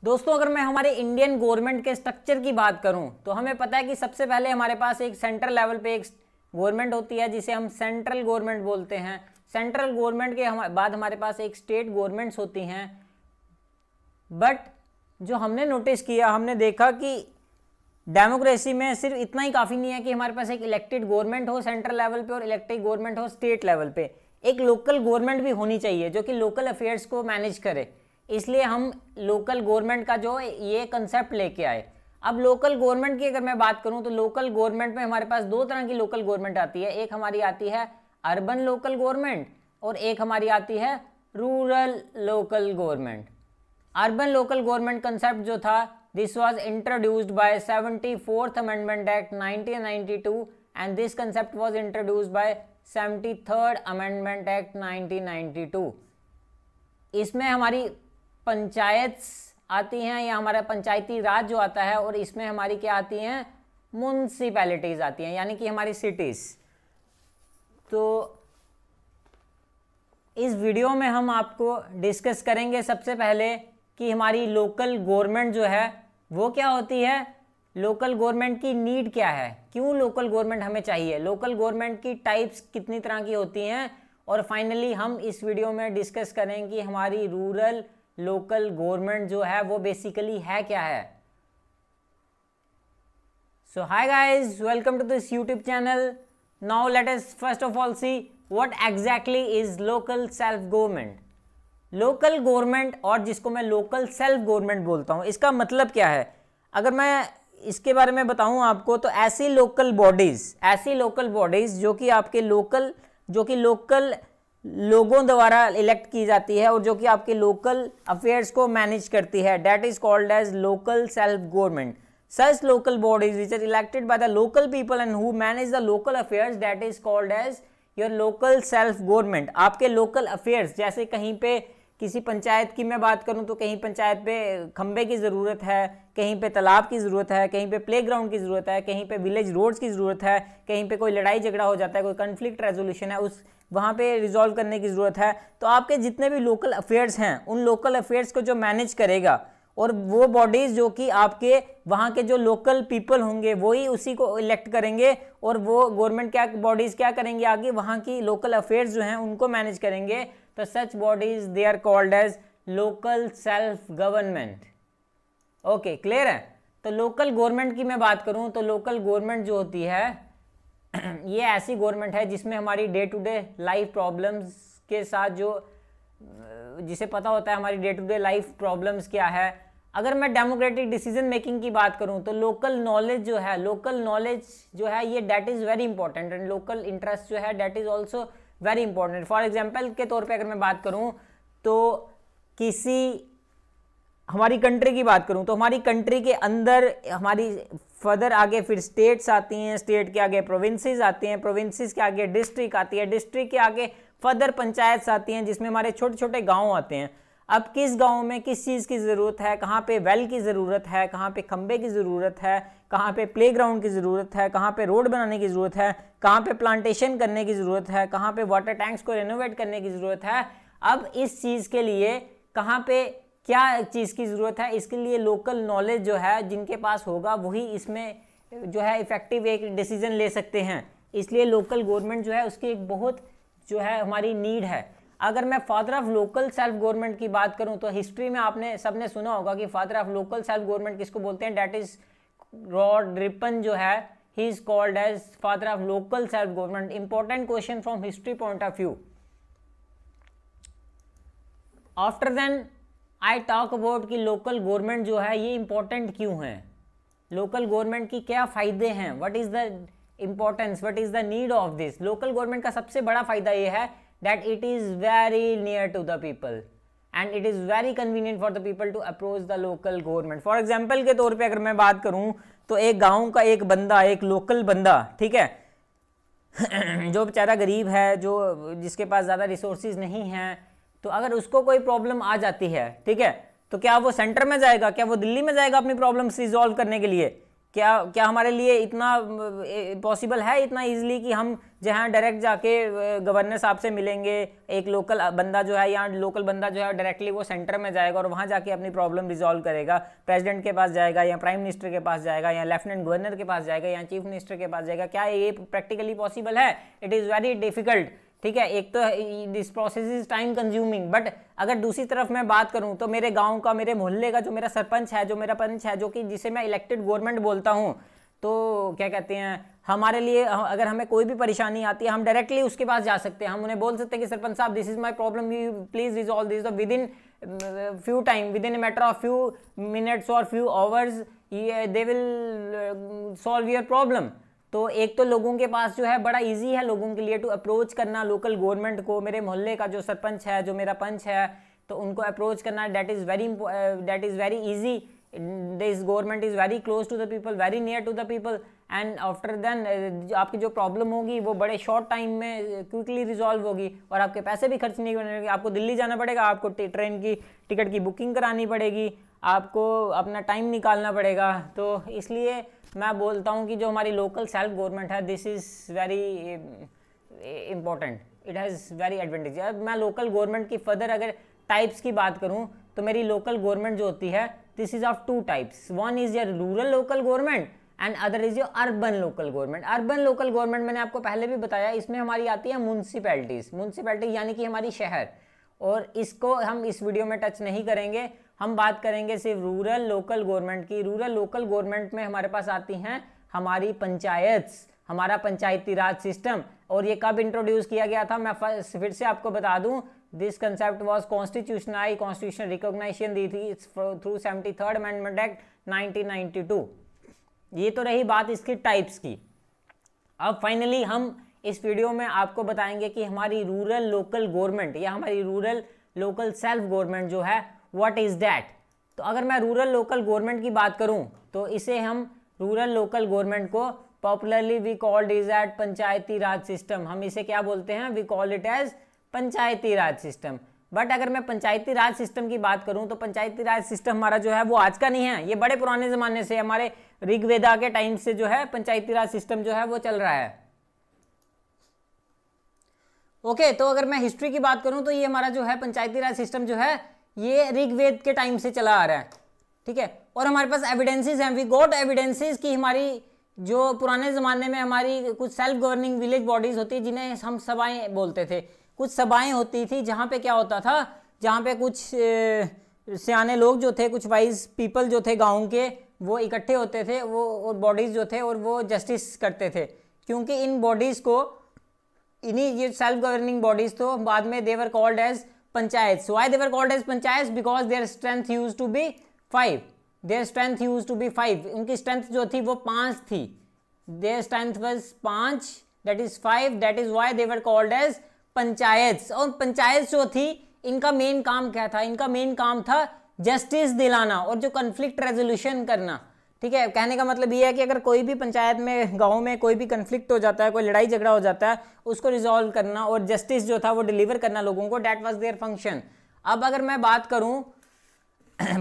दोस्तों अगर मैं हमारे इंडियन गवर्नमेंट के स्ट्रक्चर की बात करूं तो हमें पता है कि सबसे पहले हमारे पास एक सेंट्रल लेवल पे एक गवर्नमेंट होती है जिसे हम सेंट्रल गवर्नमेंट बोलते हैं। सेंट्रल गवर्नमेंट के बाद हमारे पास एक स्टेट गवर्नमेंट्स होती हैं। बट जो हमने नोटिस किया, हमने देखा कि डेमोक्रेसी में सिर्फ इतना ही काफ़ी नहीं है कि हमारे पास एक इलेक्टेड गवर्नमेंट हो सेंट्रल लेवल पे और इलेक्टेड गवर्नमेंट हो स्टेट लेवल पे। एक लोकल गवर्नमेंट भी होनी चाहिए जो कि लोकल अफेयर्स को मैनेज करे। इसलिए हम लोकल गवर्नमेंट का जो ये कंसेप्ट लेके आए। अब लोकल गवर्नमेंट की अगर मैं बात करूं तो लोकल गवर्नमेंट में हमारे पास दो तरह की लोकल गवर्नमेंट आती है। एक हमारी आती है अर्बन लोकल गवर्नमेंट और एक हमारी आती है rural local government. Urban local government concept जो था, this was introduced by 74th amendment act 1992 and this concept was introduced by 73rd amendment act 1992। इसमें हमारी पंचायत आती हैं या हमारा पंचायती राज जो आता है, और इसमें हमारी क्या आती हैं, म्युनिसिपैलिटीज आती हैं, यानी कि हमारी सिटीज। तो इस वीडियो में हम आपको डिस्कस करेंगे सबसे पहले कि हमारी लोकल गवर्नमेंट जो है वो क्या होती है, लोकल गवर्नमेंट की नीड क्या है, क्यों लोकल गवर्नमेंट हमें चाहिए, लोकल गवर्नमेंट की टाइप्स कितनी तरह की होती हैं, और फाइनली हम इस वीडियो में डिस्कस करेंगे कि हमारी रूरल लोकल गवर्नमेंट जो है वो बेसिकली है क्या है। So hi guys, welcome to this YouTube channel. Now let us first of all see what exactly is local self government. Local government, और जिसको मैं लोकल सेल्फ गवर्नमेंट बोलता हूं, इसका मतलब क्या है। अगर मैं इसके बारे में बताऊं आपको तो ऐसी लोकल बॉडीज जो कि आपके लोकल लोगों द्वारा इलेक्ट की जाती है और जो कि आपके लोकल अफेयर्स को मैनेज करती है, that is called as local self government. Such local bodies which are elected by the local people and who manage the local affairs, that is called as your local self government. आपके local affairs, जैसे कहीं पे किसी पंचायत की मैं बात करूं तो कहीं पंचायत पे खंबे की ज़रूरत है, कहीं पे तालाब की ज़रूरत है, कहीं पे प्लेग्राउंड की ज़रूरत है, कहीं पे विलेज रोड्स की ज़रूरत है, कहीं पे कोई लड़ाई झगड़ा हो जाता है, कोई कन्फ्लिक्ट रेजोल्यूशन है, उस वहाँ पे रिजॉल्व करने की ज़रूरत है। तो आपके जितने भी लोकल अफेयर्स हैं, उन लोकल अफेयर्स को जो मैनेज करेगा, और वो बॉडीज़ जो कि आपके वहाँ के जो लोकल पीपल होंगे वही उसी को इलेक्ट करेंगे, और वो गवर्नमेंट क्या बॉडीज़ क्या करेंगे, आगे वहाँ की लोकल अफेयर्स जो हैं उनको मैनेज करेंगे। तो such bodies they are called as local self government. Okay, clear है। तो लोकल गवर्नमेंट की मैं बात करूं तो लोकल गवर्नमेंट जो होती है ये ऐसी गवर्नमेंट है जिसमें हमारी day to day life problems के साथ जिसे पता होता है हमारी day to day life problems क्या है। अगर मैं डेमोक्रेटिक डिसीजन मेकिंग की बात करूं तो लोकल नॉलेज जो है ये that is very important, and local interest जो है that is also very important. For example के तौर पे अगर मैं बात करूं तो हमारी कंट्री की बात करूं तो हमारी कंट्री के अंदर हमारी फर्दर आगे फिर स्टेट्स आती हैं, स्टेट के आगे प्रोविंसेस आती हैं, प्रोविंसेस के आगे डिस्ट्रिक्ट आती है, डिस्ट्रिक्ट के आगे फर्दर पंचायत आती हैं जिसमें हमारे छोटे छोटे गाँव आते हैं। अब किस गांव में किस चीज़ की ज़रूरत है, कहाँ पे वेल की ज़रूरत है, कहाँ पे खंबे की ज़रूरत है, कहाँ पे प्लेग्राउंड की ज़रूरत है, कहाँ पे रोड बनाने की ज़रूरत है, कहाँ पे प्लांटेशन करने की ज़रूरत है, कहाँ पे वाटर टैंक्स को रेनोवेट करने की ज़रूरत है। अब इस चीज़ के लिए कहाँ पे क्या चीज़ की ज़रूरत है, इसके लिए लोकल नॉलेज जो है जिनके पास होगा वही इसमें जो है इफेक्टिव एक डिसीजन ले सकते हैं। इसलिए लोकल गवर्नमेंट जो है उसकी एक बहुत जो है हमारी नीड है। अगर मैं father of local self government की बात करूं तो हिस्ट्री में आपने सबने सुना होगा कि father of local self government किसको बोलते हैं, दैट इज लॉर्ड रिपन जो है, he is called as father of local self government. Important question from history point of view. After then I talk about कि लोकल गवर्नमेंट जो है ये important क्यों है, लोकल गवर्नमेंट की क्या फ़ायदे हैं, what is the importance, what is the need of this. Local government का सबसे बड़ा फ़ायदा ये है that it is very near to the people and it is very convenient for the people to approach the local government. For example के तौर पे अगर मैं बात करूं तो एक गांव का एक बंदा, एक लोकल बंदा, ठीक है, जो बेचारा गरीब है, जो जिसके पास ज़्यादा रिसोर्सेज नहीं हैं, तो अगर उसको कोई प्रॉब्लम आ जाती है, ठीक है, तो क्या वो सेंटर में जाएगा, क्या वो दिल्ली में जाएगा अपनी प्रॉब्लम्स रिजॉल्व करने के लिए, क्या क्या हमारे लिए इतना पॉसिबल है इतना इजीली कि हम जहाँ डायरेक्ट जाके गवर्नर साहब से मिलेंगे, एक लोकल बंदा जो है, यहाँ लोकल बंदा जो है डायरेक्टली वो सेंटर में जाएगा और वहाँ जाके अपनी प्रॉब्लम रिजॉल्व करेगा, प्रेसिडेंट के पास जाएगा या प्राइम मिनिस्टर के पास जाएगा या लेफ्टिनेंट गवर्नर के पास जाएगा या चीफ मिनिस्टर के पास जाएगा? क्या ये प्रैक्टिकली पॉसिबल है? It is very difficult. ठीक है, एक तो this process is time consuming, but अगर दूसरी तरफ मैं बात करूं तो मेरे गांव का, मेरे मोहल्ले का जो मेरा सरपंच है, जो मेरा पंच है, जो कि जिसे मैं इलेक्टेड गवर्नमेंट बोलता हूं, तो क्या कहते हैं, हमारे लिए अगर हमें कोई भी परेशानी आती है हम डायरेक्टली उसके पास जा सकते हैं। हम उन्हें बोल सकते हैं कि सरपंच साहब this is my problem, you please resolve this within few time, within a matter of few minutes और few hours they will solve your problem. तो एक तो लोगों के पास जो है बड़ा इजी है लोगों के लिए टू अप्रोच करना लोकल गवर्नमेंट को। मेरे मोहल्ले का जो सरपंच है, जो मेरा पंच है, तो उनको अप्रोच करना that is very easy. This government is very close to the people, very near to the people, and after then आपकी जो प्रॉब्लम होगी वो बड़े शॉर्ट टाइम में क्विकली रिजॉल्व होगी और आपके पैसे भी खर्च नहीं करने। आपको दिल्ली जाना पड़ेगा, आपको ट्रेन की टिकट की बुकिंग करानी पड़ेगी, आपको अपना टाइम निकालना पड़ेगा। तो इसलिए मैं बोलता हूँ कि जो हमारी लोकल सेल्फ गवर्नमेंट है this is very important, it has very advantage. अब मैं लोकल गवर्नमेंट की फर्दर अगर टाइप्स की बात करूँ तो मेरी लोकल गवर्नमेंट जो होती है this is of two types. One is your rural local government and other is your urban local government. Urban local government मैंने आपको पहले भी बताया, इसमें हमारी आती है म्यूनसिपैलिटीज़। म्यूनसिपैलिटी यानी कि हमारी शहर, और इसको हम इस वीडियो में टच नहीं करेंगे। हम बात करेंगे सिर्फ रूरल लोकल गवर्नमेंट की। रूरल लोकल गवर्नमेंट में हमारे पास आती हैं हमारी पंचायत्स, हमारा पंचायती राज सिस्टम। और ये कब इंट्रोड्यूस किया गया था मैं फिर से आपको बता दूं, this concept was constitutional recognition दी थी थ्रू 73rd अमेंडमेंट एक्ट 1992। ये तो रही बात इसकी टाइप्स की। अब फाइनली हम इस वीडियो में आपको बताएंगे कि हमारी रूरल लोकल गवर्नमेंट या हमारी रूरल लोकल सेल्फ गवर्नमेंट जो है व्हाट इज दैट। तो अगर मैं रूरल लोकल गवर्नमेंट की बात करूं तो इसे हम रूरल लोकल गवर्नमेंट को popularly we called is at Panchayati Raj system. हम इसे क्या बोलते हैं? We call it as Panchayati Raj system. But अगर मैं पंचायती राज सिस्टम की बात करूं तो पंचायती राज सिस्टम हमारा जो है वो आज का नहीं है, ये बड़े पुराने जमाने से, हमारे ऋग्वेदा के टाइम से जो है पंचायती राज सिस्टम जो है वो चल रहा है। ओके, तो अगर मैं हिस्ट्री की बात करूं तो ये हमारा जो है पंचायती राज सिस्टम जो है ये ऋग्वेद के टाइम से चला आ रहा है। ठीक है, और हमारे पास एविडेंसेस हैं, वी गॉट एविडेंसेस कि हमारी जो पुराने ज़माने में हमारी कुछ सेल्फ गवर्निंग विलेज बॉडीज़ होती है जिन्हें हम सभाएं बोलते थे। कुछ सभाएं होती थी जहाँ पे क्या होता था, जहाँ पे कुछ सियाने लोग जो थे, कुछ वाइज पीपल जो थे गाँव के, वो इकट्ठे होते थे, वो बॉडीज़ जो थे और वो जस्टिस करते थे। क्योंकि इन बॉडीज़ को, इन्हीं ये सेल्फ गवर्निंग बॉडीज़ तो बाद में they were called as panchayat. Why they were called as panchayat? Because their strength used to be 5। Their strength used to be 5। उनकी स्ट्रेंथ जो थी वो 5 थी। Their strength was 5, that is 5, that is why they were called as panchayat. और पंचायत जो थी इनका main काम क्या था? इनका मेन काम था जस्टिस दिलाना और जो कन्फ्लिक्ट रेजोल्यूशन करना। ठीक है, कहने का मतलब ये है कि अगर कोई भी पंचायत में, गांव में कोई भी कन्फ्लिक्ट हो जाता है, कोई लड़ाई झगड़ा हो जाता है, उसको रिजॉल्व करना और जस्टिस जो था वो डिलीवर करना लोगों को, दैट वाज देयर फंक्शन। अब अगर मैं बात करूं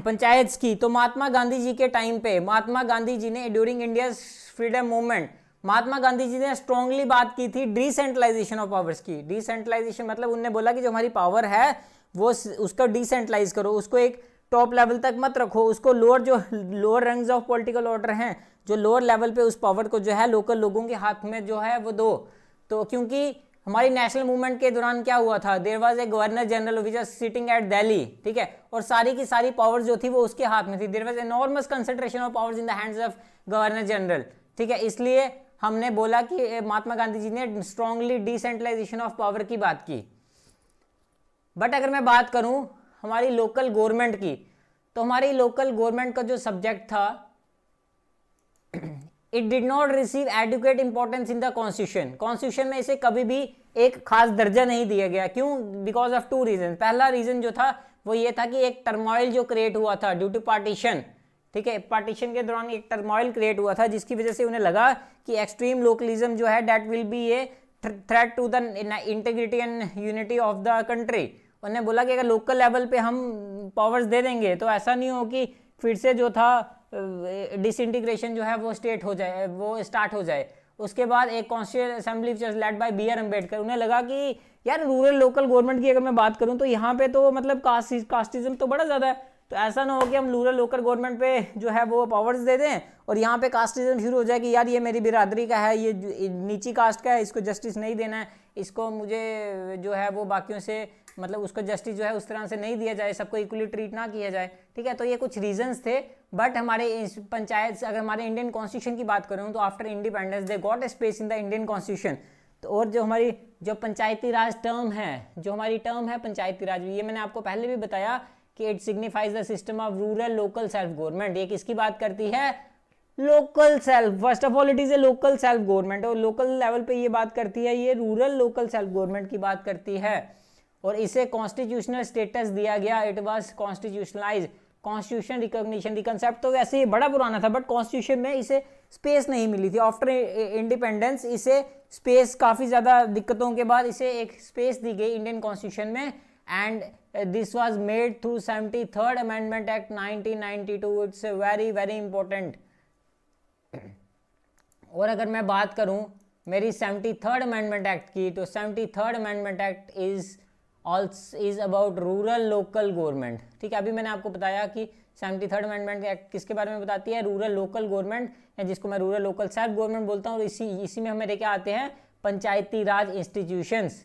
पंचायत की तो महात्मा गांधी जी के टाइम पे, महात्मा गांधी जी ने during India freedom movement, Mahatma Gandhi ji ने स्ट्रांगली बात की थी डिसेंट्रलाइजेशन ऑफ पावर्स की। डिसेंट्रलाइजेशन मतलब उन्होंने बोला कि जो हमारी पावर है वो उसको डिसेंट्रलाइज करो, उसको एक टॉप लेवल तक मत रखो, उसको lower rungs of political order हैं, जो लोअर लेवल पे उस पावर को जो है लोकल लोगों के हाथ में जो है वो दो। तो क्योंकि हमारी नेशनल मूवमेंट के दौरान क्या हुआ था, there was a governor general which was sitting at Delhi. ठीक है, और सारी की सारी पावर्स जो थी वो उसके हाथ में थी। There was enormous concentration of powers in the hands of governor general. ठीक है, इसलिए हमने बोला कि महात्मा गांधी जी ने स्ट्रांगली डिसेंट्रलाइजेशन ऑफ पावर की बात की। बट अगर मैं बात करूं हमारी लोकल गवर्नमेंट की, तो हमारी लोकल गवर्नमेंट का जो सब्जेक्ट था, it did not receive adequate importance in the constitution. Constitution में इसे कभी भी एक खास दर्जा नहीं दिया गया। क्यों? Because of 2 reason. पहला रीजन जो था वो ये था कि एक टर्मोइल जो क्रिएट हुआ था ड्यू टू पार्टीशन। ठीक है, पार्टीशन के दौरान एक टर्मोइल क्रिएट हुआ था जिसकी वजह से उन्हें लगा कि एक्सट्रीम लोकलिज्म जो है that will be a threat to the integrity and unity of the country. उन्होंने बोला कि अगर लोकल लेवल पे हम पावर्स दे देंगे तो ऐसा नहीं हो कि फिर से जो था डिसइंटीग्रेशन जो है वो स्टार्ट हो जाए। उसके बाद एक constituent assembly which was led by B.R. Ambedkar, उन्हें लगा कि यार रूरल लोकल गवर्नमेंट की अगर मैं बात करूं तो यहाँ पे तो मतलब कास्टिज्म तो बड़ा ज़्यादा है, तो ऐसा ना हो कि हम रूरल लोकल गवर्नमेंट पे जो है वो पावर्स दे दें और यहाँ पे कास्टिज्म शुरू हो जाए कि यार ये मेरी बिरादरी का है, ये नीची कास्ट का है, इसको जस्टिस नहीं देना है, इसको मुझे जो है वो बाकियों से मतलब उसको जस्टिस जो है उस तरह से नहीं दिया जाए, सबको इक्वली ट्रीट ना किया जाए। ठीक है, तो ये कुछ रीजंस थे। बट हमारे पंचायत, अगर हमारे इंडियन कॉन्स्टिट्यूशन की बात करूँ तो after independence they got a space in the Indian constitution. तो और जो हमारी जो पंचायती राज टर्म है, जो हमारी टर्म है पंचायती राज, ये मैंने आपको पहले भी बताया कि it signifies the system of rural local self government. ये किसकी बात करती है? Local self. First of all it is a local self government, और लोकल लेवल पे ये बात करती है, ये रूरल लोकल सेल्फ गवर्नमेंट की बात करती है। और इसे कॉन्स्टिट्यूशनल स्टेटस दिया गया, it was constitutionalise. Constitution recognition, concept तो वैसे ये बड़ा पुराना था बट कॉन्स्टिट्यूशन में इसे स्पेस नहीं मिली थी। आफ्टर इंडिपेंडेंस इसे स्पेस, काफ़ी ज़्यादा दिक्कतों के बाद इसे एक स्पेस दी गई इंडियन कॉन्स्टिट्यूशन में। And this was made through 73rd amendment act 1992। It's very very important. और अगर मैं बात करूं मेरी 73rd अमेंडमेंट एक्ट की, तो 73rd amendment act is about rural local government. ठीक है, अभी मैंने आपको बताया कि 73rd अमेंडमेंट एक्ट किसके बारे में बताती है? रूरल लोकल गवर्नमेंट, या जिसको मैं रूरल लोकल सेल्फ गवर्नमेंट बोलता हूँ। और इसी में हमें क्या आते हैं? पंचायती राज इंस्टीट्यूशंस।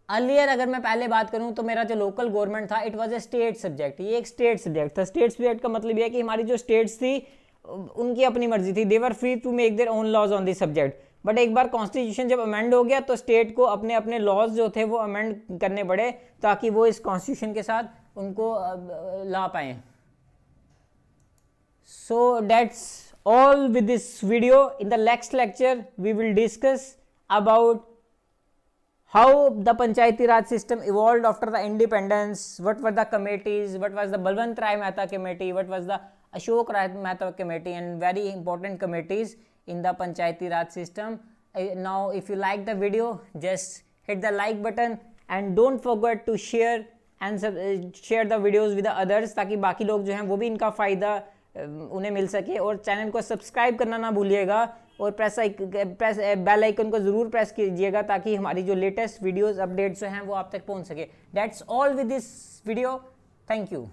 अर्लियर अगर मैं पहले बात करूं तो मेरा जो लोकल गवर्नमेंट था it was a state subject. ये एक स्टेट सब्जेक्ट था। स्टेट सब्जेक्ट का मतलब ये है कि हमारी जो स्टेट्स थी उनकी अपनी मर्जी थी, they were free to make their own laws on this subject. But एक बार कॉन्स्टिट्यूशन जब अमेंड हो गया तो स्टेट को अपने अपने लॉज जो थे वो अमेंड करने पड़े ताकि वो इस कॉन्स्टिट्यूशन के साथ उनको ला पाए। So that's all with this video. In the next lecture we will discuss about how the Panchayati Raj system evolved after the independence, what were the committees, what was the Balwant Rai Mehta committee, what was the Ashok Rai Mehta committee, and very important committees in the Panchayati Raj system. Now if you like the video, just hit the like button and don't forget to share and share the videos with the others ताकि बाकी लोग जो हैं वो भी इनका फ़ायदा उन्हें मिल सके। और चैनल को सब्सक्राइब करना ना भूलिएगा और प्रेस बेल आइकन को ज़रूर प्रेस कीजिएगा ताकि हमारी जो लेटेस्ट वीडियोस अपडेट्स जो हैं वो आप तक पहुंच सके। That's all with this video. Thank you.